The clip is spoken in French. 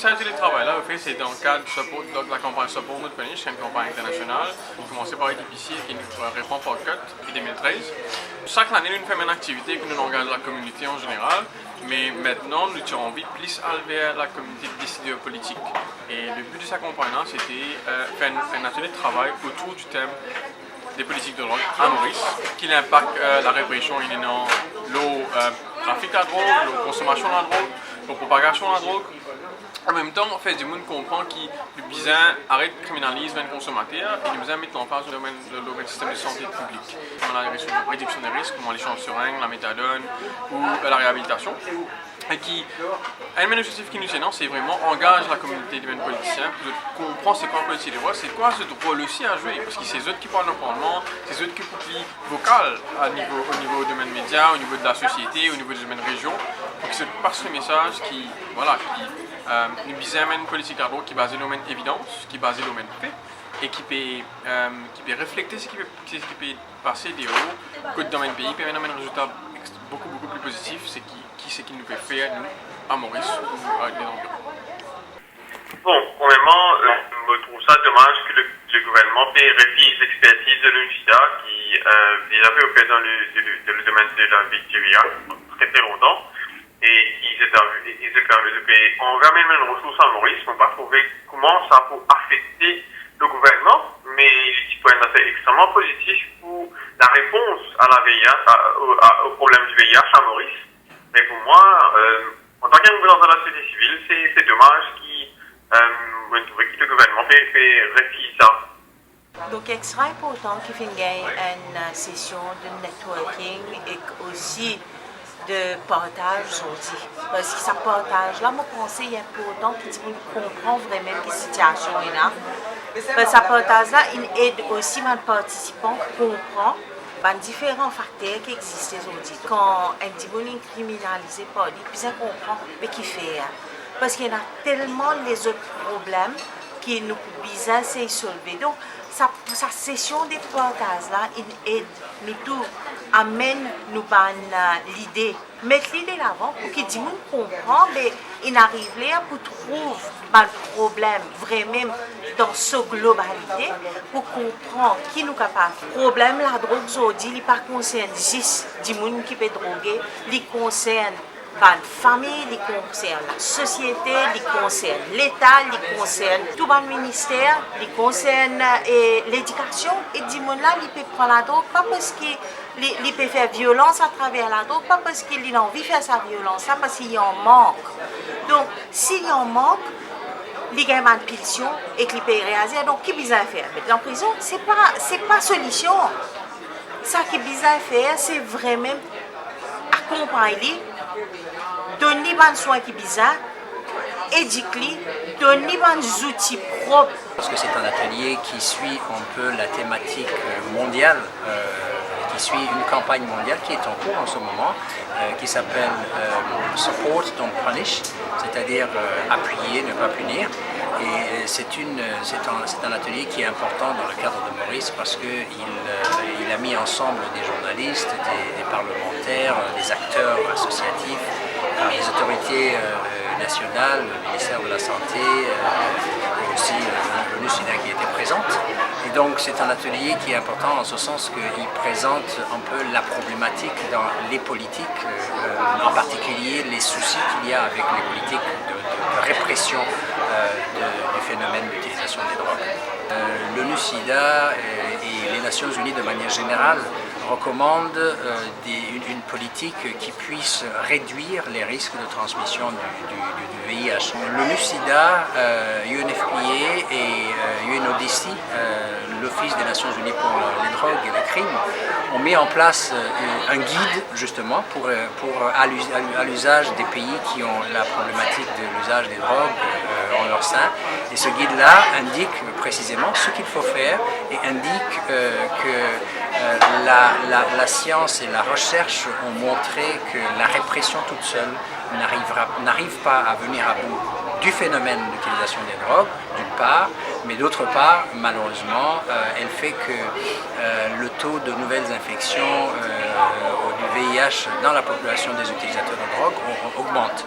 l'apprentissage du travail-là, au fait, c'est dans le cadre de la campagne Support Not Punish, c'est une campagne internationale. On a commencé par EDPC qui nous répond par CUT depuis 2013. Chaque année, nous faisons une activité qui nous engage la communauté en général, mais maintenant, nous avons envie plus vers la communauté de décideurs politiques. Et le but de cette campagne-là, c'était faire un atelier de travail autour du thème des politiques de drogue à Maurice, qui impacte la répression dans le trafic de la drogue, la consommation de la drogue, la propagation de la drogue. En même temps, on fait du monde comprend que le bizarre arrête de criminaliser les consommateurs et nous a mis en face le système de santé publique, comme la réduction des risques, comme les champs de seringues, la méthadone ou la réhabilitation. Et qui, un objectif qui nous est c'est vraiment engager la communauté des politiciens, de comprendre c'est quoi la politique des droits, c'est quoi ce rôle aussi à jouer, parce que c'est eux qui parlent au Parlement, c'est eux qui publient vocal au niveau du domaine média, au niveau de la société, au niveau du domaine région, pour que se passe le message qui, voilà, nous visons une politique à droit qui est basée sur l'évidence, qui est basée sur le fait, et qui peut refléter ce qui peut passer des hauts, que dans le pays, peut avoir un résultat beaucoup plus positif, c'est ce qu'il nous peut faire, nous, à Maurice ou avec les environs. Bon, premièrement, je trouve ça dommage que le gouvernement refuse l'expertise de l'UNICIDA qui déjà fait au fait dans le domaine de la Victoria très longtemps et ils se permettent de envers même une ressource à Maurice, on va trouver comment ça peut affecter le gouvernement, mais il peut être extrêmement positif pour la réponse à la VIH, au problème du VIH à Maurice. Mais pour moi, en tant qu'un gouvernement de la société civile, c'est dommage que le gouvernement fait refuse ça. Donc, extra important qu'il y ait une session de networking et aussi de partage aussi. Parce que ce partage-là, moi, je pense qu'il est important que tu comprends vraiment la situation là. Parce que ce partage-là, il aide aussi les participants à comprendre les différents facteurs qui existent aujourd'hui. Quand un individu est criminalisé par lui, puis on comprend ce qu'il fait. Parce qu'il y a tellement les autres problèmes qui nous besoin de soulever. Donc, sa session de partage là, il aide nous tous, amène nous l'idée, mettre l'idée l'avant pour qu'il dit nous comprend, mais il arrive là pour trouver le problème vraiment dans sa globalité pour comprendre qui nous capable. Le problème la drogue aujourd'hui, il pas concerne juste des gens qui peuvent droguer, il concerne la famille, il concerne la société, il concerne l'État, il concerne tout le ministère, il concerne l'éducation. Et dis moi là, il peut prendre la drogue, pas parce qu'il peut faire violence à travers la drogue, pas parce qu'il a envie de faire sa violence, là, parce qu'il en manque. Donc, s'il en manque, il y a une pulsion et qu'il peut réagir. Donc, qu'est-ce qu'il a à faire? Mettre en prison, ce n'est pas solution. Ça qui est bizarre à faire, c'est vraiment accompagner, donner des soins qui sont bizarres, éduquer, donner des outils propres. Parce que c'est un atelier qui suit un peu la thématique mondiale, qui suit une campagne mondiale qui est en cours en ce moment, qui s'appelle Support Don't Punish, c'est-à-dire appuyer, ne pas punir. Et c'est un atelier qui est important dans le cadre de Maurice parce qu'il a mis ensemble des journalistes, des parlementaires, des acteurs associatifs, les autorités nationales, le ministère de la Santé, et aussi l'UNICIDA qui était présente. Et donc c'est un atelier qui est important en ce sens qu'il présente un peu la problématique dans les politiques, en particulier les soucis qu'il y a avec les politiques de répression du phénomène d'utilisation des drogues. L'ONU-SIDA et les Nations Unies de manière générale recommandent une politique qui puisse réduire les risques de transmission du VIH. L'ONU-SIDA, UNFPA et UNODC, l'Office des Nations Unies pour les drogues et les crimes, ont mis en place un guide justement à l'usage des pays qui ont la problématique de l'usage des drogues en leur sein. Et ce guide-là indique précisément ce qu'il faut faire et indique que la science et la recherche ont montré que la répression toute seule n'arrive pas à venir à bout du phénomène d'utilisation des drogues, d'une part, mais d'autre part, malheureusement, elle fait que le taux de nouvelles infections du VIH dans la population des utilisateurs de drogue augmente.